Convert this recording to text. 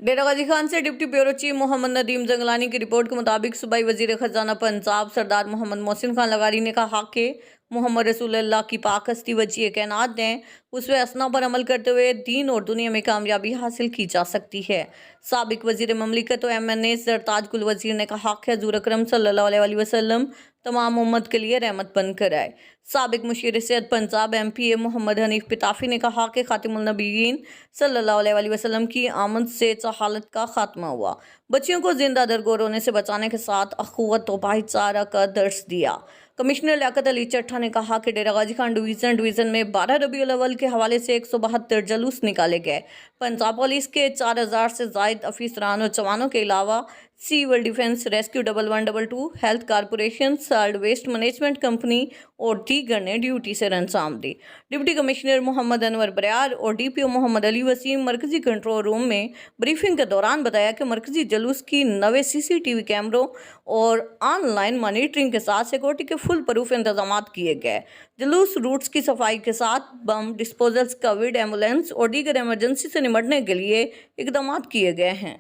डेरा गाजी खान से deputy bureau chief Mohammad Nadeem Jangalani की report के मुताबिक सूबाई वजीर खजाना पंजाब सरदार मोहम्मद मोहसिन खान लगारी ने कहा कि मोहम्मद रसूलुल्लाह की पाक हस्ती वजीह कायनात ने उसवे असना पर अमल करते हुए दीन और दुनिया में कामयाबी हासिल की जा सकती है। साबिक वजीर ममलिकत और MNA सरताज कुल वजीर ने कहा कि हजूर अकरम सल्लल्लाहु अलैहि वसल्लम तमाम उम्मत के लिए रहमत बनकर आए। साबिक मुशीर सेहत पंजाब MPA मोहम्मद हनीफ पिताफी ने कहा कि खातिमुन नबीयीन सल्लल्लाहु अलैहि वसल्लम की आमद से जहालत का खात्मा हुआ, बच्चियों को जिंदा दरगोर होने से बचाने के साथ अखुवत और भाईचारा का दर्स दिया। कमिश्नर लियाकत अली चट्ठा ने कहा कि डेरा गाजी खान डिवीज़न में 12 रबीउल अव्वल के हवाले से 172 जुलूस निकाले गए। पंजाब पुलिस के 4000 से जायद अफसरान और जवानों के अलावा civil defence, rescue 1112, health corporation, solid waste management company और दीगर ने ड्यूटी से अंजाम दी। डिप्टी कमिश्नर मोहम्मद अनवर बरियार और DPO मोहम्मद अली वसीम मरकजी कंट्रोल रूम में ब्रीफिंग के दौरान बताया कि मरकजी जुलूस की 9 CCTV कैमरों और ऑनलाइन मॉनिटरिंग के साथ सिक्योरिटी के फुल प्रूफ इंतजाम किए गए। जुलूस रूट्स की सफाई के साथ बम डिस्पोजल्स, कोविड एम्बुलेंस और दीगर इमरजेंसी से निपटने के लिए इकदाम किए गए हैं।